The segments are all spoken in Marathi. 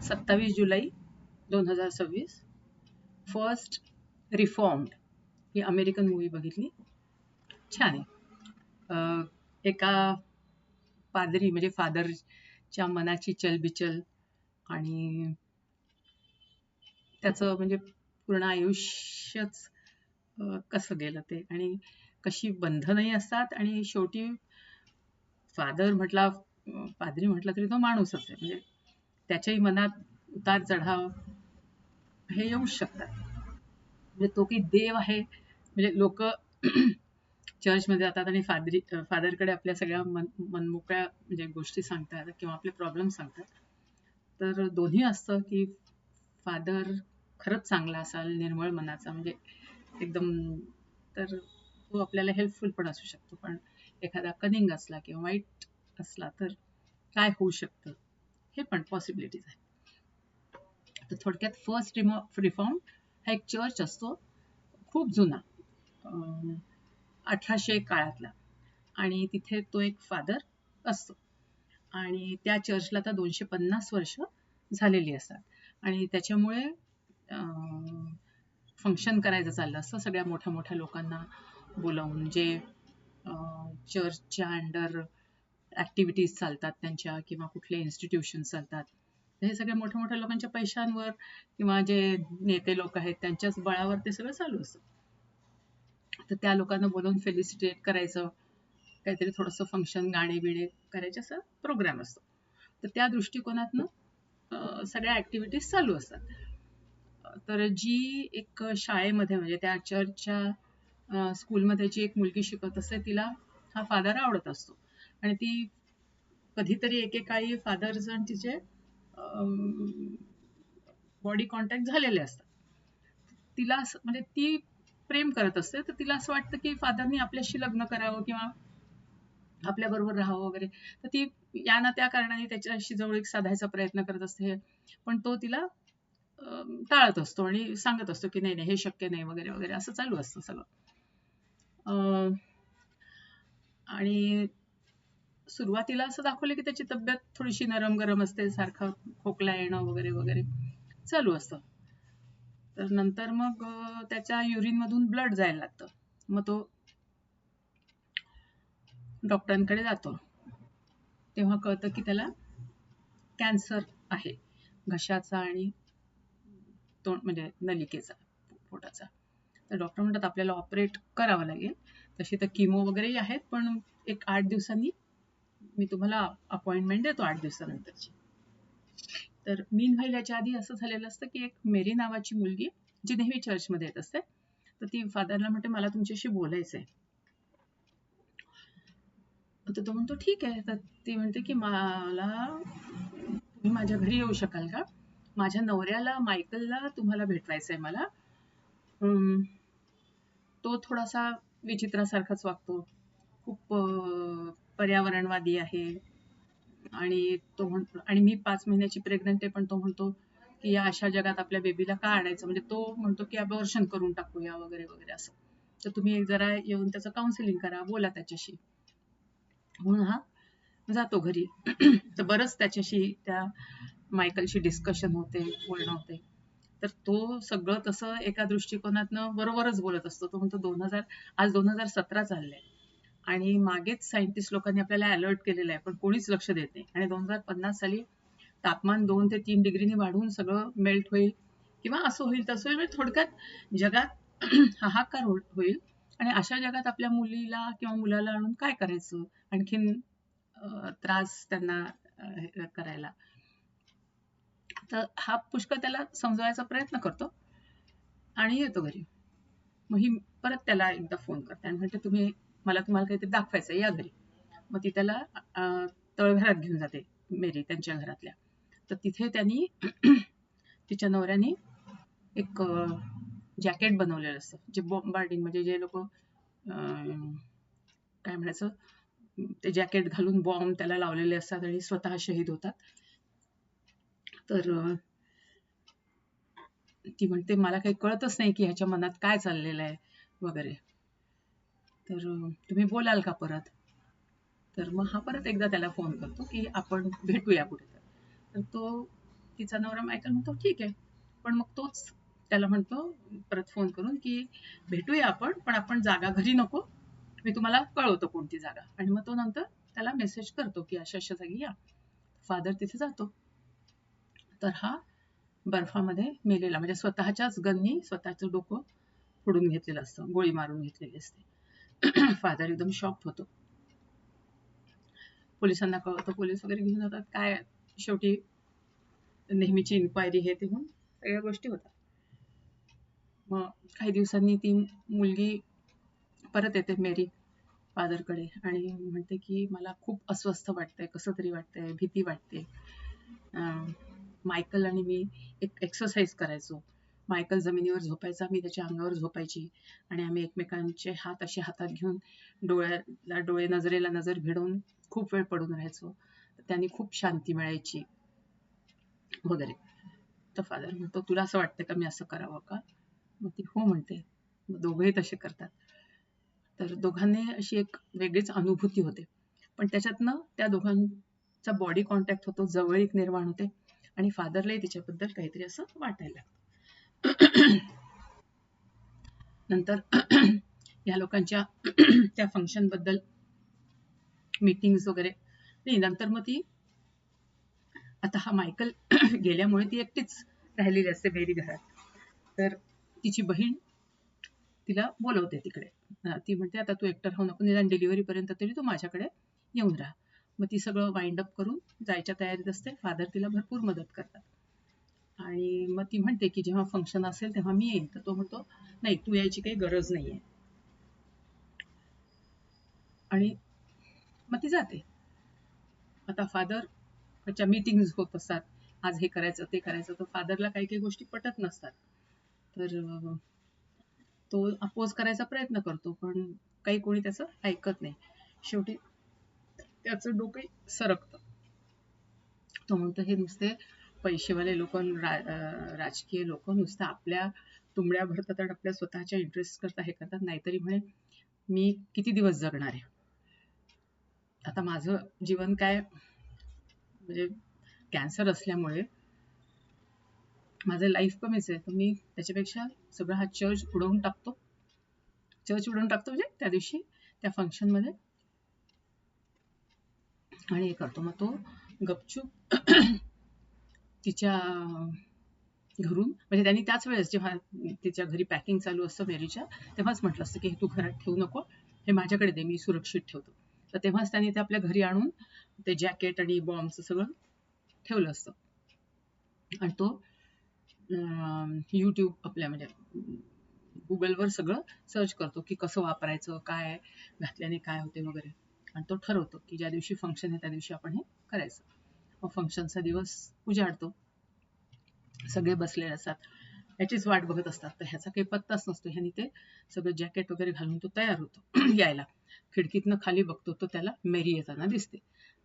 27 जुलै 2026 फर्स्ट रिफॉर्म्ड ही अमेरिकन मूवी बघितली. छान आहे. एका पादरी म्हणजे फादरच्या मनाची चलबिचल आणि त्याचं म्हणजे पूर्ण आयुष्यच कसं गेलं ते आणि कशी बंधनही असतात आणि शेवटी फादर म्हटला पादरी म्हटला तरी तो माणूसच आहे. म्हणजे त्याच्याही मनात उतार चढाव हे येऊच शकतात. म्हणजे तो की देव आहे म्हणजे लोक चर्चमध्ये जातात आणि फादरकडे आपल्या सगळ्या मनमोकळ्या म्हणजे गोष्टी सांगतात किंवा आपले प्रॉब्लेम सांगतात. तर दोन्ही असतं की फादर खरंच चांगला असाल, निर्मळ मनाचा म्हणजे एकदम, तर तो आपल्याला हेल्पफुल पण असू शकतो. पण एखादा कनिंग असला किंवा वाईट असला तर काय होऊ शकतं हे पण पॉसिबिलिटीज आहे. तर थोडक्यात फर्स्ट रिफॉर्म हा एक चर्च असतो खूप जुना, 1800 काळातला, आणि तिथे तो एक फादर असतो आणि त्या चर्चला आता 250 वर्ष झालेली असतात आणि त्याच्यामुळे फंक्शन करायचं चाललं असतं सगळ्या मोठ्या मोठ्या लोकांना बोलावून, जे चर्चच्या अंडर ॲक्टिव्हिटीज चालतात त्यांच्या किंवा कुठले इन्स्टिट्यूशन्स चालतात. हे सगळ्या मोठ्या मोठ्या लोकांच्या पैशांवर किंवा जे नेते लोक आहेत त्यांच्याच बळावर ते सगळं चालू असतं. तर त्या लोकांना बोलवून फेलिसिटेट करायचं, काहीतरी थोडंसं फंक्शन, गाणे बिणे करायचे, असं प्रोग्राम असतो. तर त्या दृष्टिकोनातनं सगळ्या ॲक्टिव्हिटीज चालू असतात. तर जी एक शाळेमध्ये म्हणजे त्या चर्चच्या स्कूलमध्ये जी एक मुलगी शिकत असते तिला हा फादर आवडत असतो आणि ती कधीतरी एकेकाळी फादर्स आणि तिचे बॉडी कॉन्टॅक्ट झालेले असतात. तिला असं म्हणजे ती प्रेम करत असते, तर तिला असं वाटतं की फादरनी आपल्याशी लग्न करावं किंवा आपल्या बरोबर राहावं वगैरे. तर ती या ना त्या कारणाने त्याच्याशी जवळीक साधायचा प्रयत्न करत असते, पण तो तिला टाळत असतो आणि सांगत असतो की नाही नाही हे शक्य नाही वगैरे वगैरे, असं चालू असतं सगळं. आणि सुरुवातीला असं दाखवलं की त्याची तब्येत थोडीशी नरम गरम असते, सारखं खोकला येणं वगैरे वगैरे चालू असतं. तर नंतर मग त्याच्या युरिन मधून ब्लड जायला लागतं. मग तो डॉक्टरांकडे जातो. तेव्हा कळतं की त्याला कॅन्सर आहे घशाचा आणि तोंड म्हणजे नलिकेचा, पोटाचा. तर डॉक्टर म्हणतात आपल्याला ऑपरेट करावं लागेल. तशी तर किमो वगैरेही आहेत, पण एक 8 दिवसांनी मी तुम्हाला अपॉइंटमेंट देतो, 8 दिवसानंतरची. तर मीनव्हाईल याच्या आधी असं झालेलं असतं की एक मेरी नावाची मुलगी जी नेहमी चर्चमध्ये येत असते, तर ती फादरला म्हणते मला तुमच्याशी बोलायचंय. तर तो म्हणतो ठीक आहे. तर ती म्हणते की मला तुम्ही माझ्या घरी येऊ शकाल का? माझ्या नवऱ्याला मायकलला तुम्हाला भेटवायचंय मला. तो थोडासा विचित्रासारखाच वागतो, खूप पर्यावरणवादी आहे आणि तो म्हणतो, आणि मी 5 महिन्याची प्रेग्नंट आहे, पण तो म्हणतो की या अशा जगात आपल्या बेबीला का आणायचं, म्हणजे तो म्हणतो की अबॉर्शन करून टाकूया वगैरे वगैरे असं. तर तुम्ही जरा येऊन त्याचं काउन्सिलिंग करा, बोला त्याच्याशी. म्हणून हा जातो घरी. तर बरंच त्याच्याशी त्या मायकलशी डिस्कशन होते, बोलणं होते. तर तो सगळं तसं एका दृष्टिकोनातनं बरोबरच बोलत असतो. तो म्हणतो आज 2017 चाललंय आणि मागेच सायंटिस्ट लोकांनी आपल्याला अलर्ट केलेलं आहे, पण कोणीच लक्ष देत नाही आणि 2050 साली तापमान 2 ते 3 डिग्रीनी वाढून सगळं मेल्ट होईल किंवा असं होईल तसं होईल. म्हणजे थोडक्यात जगात हाहाकार होईल आणि अशा जगात आपल्या मुलीला किंवा मुलाला आणून काय करायचं, आणखीन त्रास त्यांना करायला. तर हा पुष्कळ त्याला समजवायचा प्रयत्न करतो आणि येतो घरी. मग ही परत त्याला एकदा फोन करते आणि म्हणते तुम्हाला काहीतरी दाखवायचं, या घरी. मग ती त्याला तळघरात घेऊन जाते, मेरी त्यांच्या घरातल्या. तर तिथे त्यांनी तिच्या नवऱ्याने एक जॅकेट बनवलेलं असतं, जे बॉम्बार्डिंग म्हणजे जे लोक काय म्हणायचं, ते जॅकेट घालून बॉम्ब त्याला लावलेले असतात आणि स्वतः शहीद होतात. तर ती म्हणते मला काही कळतच नाही की ह्याच्या मनात काय चाललेलं आहे वगैरे, तर तुम्ही बोलाल का परत. तर मग हा परत एकदा त्याला फोन करतो की आपण भेटूया कुठे. तर तो तिचा नवरा मायकल म्हणतो ठीक आहे, पण मग तोच त्याला म्हणतो परत फोन करून की भेटूया आपण, पण आपण जागा घरी नको, मी तुम्हाला कळवतो कोणती जागा. आणि मग तो नंतर त्याला मेसेज करतो की अशा अशा जागी या. फादर तिथे जातो. तर हा बर्फामध्ये मेलेला, म्हणजे स्वतःच्याच गननी स्वतःचं डोकं फोडून घेतलेलं असतं, गोळी मारून घेतलेली असते. फादर एकदम शॉक होतो. पोलिसांना कळवतो, पोलीस वगैरे घेऊन जातात. काय शेवटी नेहमीची इन्क्वायरी हे ते होऊन सगळ्या गोष्टी होतात. मग काही दिवसांनी ती मुलगी परत येते मेरी फादरकडे आणि म्हणते की मला खूप अस्वस्थ वाटतंय, कसं तरी वाटतंय, भीती वाटते. मायकल आणि मी एक एक्सरसाइज करायचो. मायकल जमिनीवर झोपायचा, मी त्याच्या अंगावर झोपायची आणि आम्ही एकमेकांचे हात असे हातात घेऊन डोळ्याला डोळे, नजरेला नजर भिडवून खूप वेळ पडून राहायचो. त्यांनी खूप शांती मिळायची वगैरे. तर फादर म्हणतो तुला असं वाटतं का मी असं करावं का? मग ती हो म्हणते. मग दोघंही तसे करतात. तर दोघांनी अशी एक वेगळीच अनुभूती होते, पण त्याच्यातनं त्या दोघांचा बॉडी कॉन्टॅक्ट होतो, जवळीक निर्माण होते आणि फादरलाही तिच्याबद्दल काहीतरी असं वाटायला लागतं. नंतर या लोकांच्या त्या फंक्शन बद्दल मीटिंग्स वगैरे नाही. नंतर मग ती आता हा मायकल गेल्यामुळे ती एकटीच राहिलेली असते मेरी घरात. तर तिची बहीण तिला बोलवते तिकडे. ती म्हणते आता तू एकटं राहू नको, निदान डिलिव्हरी पर्यंत तरी तू माझ्याकडे येऊन राहा. मग ती सगळं वाइंड अप करून जायच्या तयारीत असते. फादर तिला भरपूर मदत करतात आणि मग ती म्हणते की जेव्हा फंक्शन असेल तेव्हा मी येईन. तर तो म्हणतो नाही, तू यायची काही गरज नाहीये. आणि मग ती जाते. आता फादरच्या मीटिंग्स होत असतात, आज हे करायचं ते करायचं. तर फादरला काही काही गोष्टी पटत नसतात. तर तो अपोज करायचा प्रयत्न करतो, पण काही कोणी त्याचं ऐकत नाही. शेवटी त्याचं डोकं सरकतं. तो म्हणतो हे नुसते पैसेवाले लोक, राजकीय लोक नुसतं आपल्या तुंबड्या भरतात आणि आपल्या स्वतःच्या इंटरेस्ट करता हे करतात. नाहीतरी म्हणे मी किती दिवस जगणार आहे, आता माझं जीवन काय, म्हणजे कॅन्सर असल्यामुळे माझं लाईफ कमीच आहे, तर मी त्याच्यापेक्षा सगळा हा चर्च उडवून टाकतो. म्हणजे त्या दिवशी त्या फंक्शन मध्ये आणि हे करतो. मग तो गपचूप तिच्या घरून, म्हणजे त्यांनी त्याच वेळेस जेव्हा तिच्या घरी पॅकिंग चालू असतं मेरीच्या, तेव्हाच म्हटलं असतं की हे तू घरात ठेवू नको, हे माझ्याकडे दे, मी सुरक्षित ठेवतो. तर तेव्हाच त्यांनी ते आपल्या घरी आणून ते जॅकेट आणि बॉम्बचं सगळं ठेवलं असतं. आणि तो यूट्यूब आपल्या म्हणजे गुगलवर सगळं सर्च करतो की कसं वापरायचं, काय घातल्याने काय होते वगैरे. आणि तो ठरवतो की ज्या दिवशी फंक्शन आहे त्या दिवशी आपण हे करायचं. मग फंक्शनचा दिवस उजाडतो, सगळे बसलेले असतात, ह्याचीच वाट बघत असतात. तर ह्याचा काही पत्ताच नसतो. ह्यानी ते सगळं जॅकेट वगैरे घालून तो तयार होतो यायला. खिडकीतनं खाली बघतो तर त्याला मेरी येताना दिसते.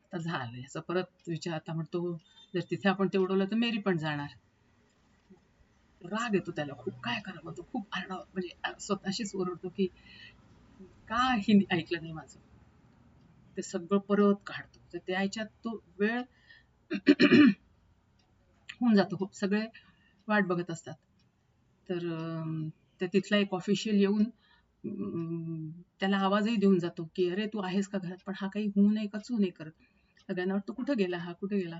आता झालं ह्याचा परत विचार. आता म्हणतो जर तिथे आपण ते उडवलं तर मेरी पण जाणार. राग येतो त्याला खूप, काय करावं. तो खूप आरडाओरड, म्हणजे स्वतःशीच ओरडतो की का हिने ऐकलं नाही माझं. ते सगळं परत काढतो. तर त्या ह्याच्यात तो वेळ होऊन जातो. खूप सगळे वाट बघत असतात. तर तिथला एक ऑफिशियल येऊन त्याला आवाजही देऊन जातो की अरे तू आहेस का घरात. पण हा काही होऊ नये का चू नाही करत. सगळ्यांना वाटतं कुठं गेला हा, कुठे गेला.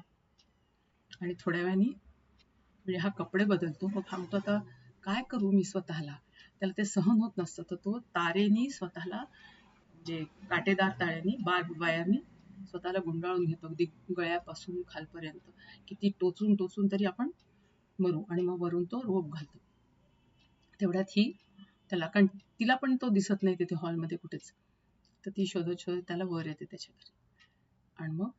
आणि थोड्या वेळाने म्हणजे हा कपडे बदलतो. मग सांगतो आता काय करू मी स्वतःला. त्याला ते सहन होत नसतं. तर तो तारेनी स्वतःला, म्हणजे काटेदार तारेनी, बार्ब वायरनी स्वतःला गुंडाळून घेतो, अगदी गळ्यापासून खालपर्यंत. किती टोचून टोचून तरी आपण मरू. आणि मग वरून तो रोप घालतो. तेवढ्यात ही त्याला, कारण तिला पण तो दिसत नाही तिथे हॉलमध्ये कुठेच. तर ती शोधत शोधत त्याला वर येते त्याच्या घरी. आणि मग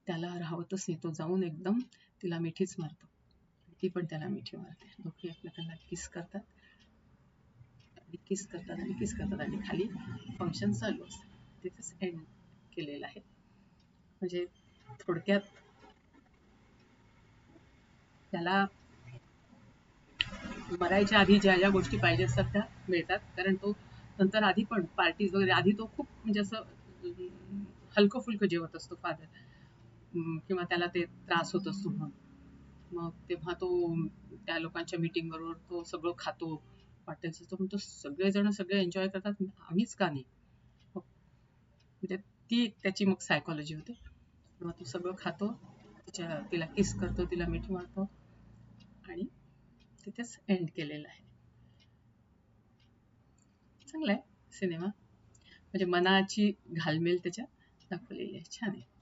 त्याला राहवतच नाही. तो जाऊन एकदम तिला मिठीच मारतो. ती पण त्याला मिठी मारते. दोघे एकमेकांना किस करतात आणि किस करतात आणि किस करतात आणि खाली फंक्शन चालू असतं. तिथेच एंड केलेलं आहे. म्हणजे थोडक्यात त्याला मरायच्या आधी ज्या ज्या गोष्टी पाहिजे असतात त्या मिळतात. कारण तो नंतर आधी पण पार्टीज वगैरे, आधी तो खूप म्हणजे असं हलकं फुलकं जेवत असतो फादर, किंवा त्याला ते त्रास होत असतो म्हणून. मग तेव्हा तो त्या लोकांच्या मीटिंग बरोबर तो सगळं खातो वाटेल तो म्हणतो सगळेजण सगळे एन्जॉय करतात आम्हीच का नाही. मग म्हणजे ती त्याची मग सायकॉलॉजी होते. तेव्हा तो सगळं खातो, तिला किस करतो, तिला मिठी मारतो आणि तिथेच एंड केलेलं आहे. चांगला आहे सिनेमा, म्हणजे मनाची घालमेल त्याच्यात दाखवलेली आहे, छान आहे.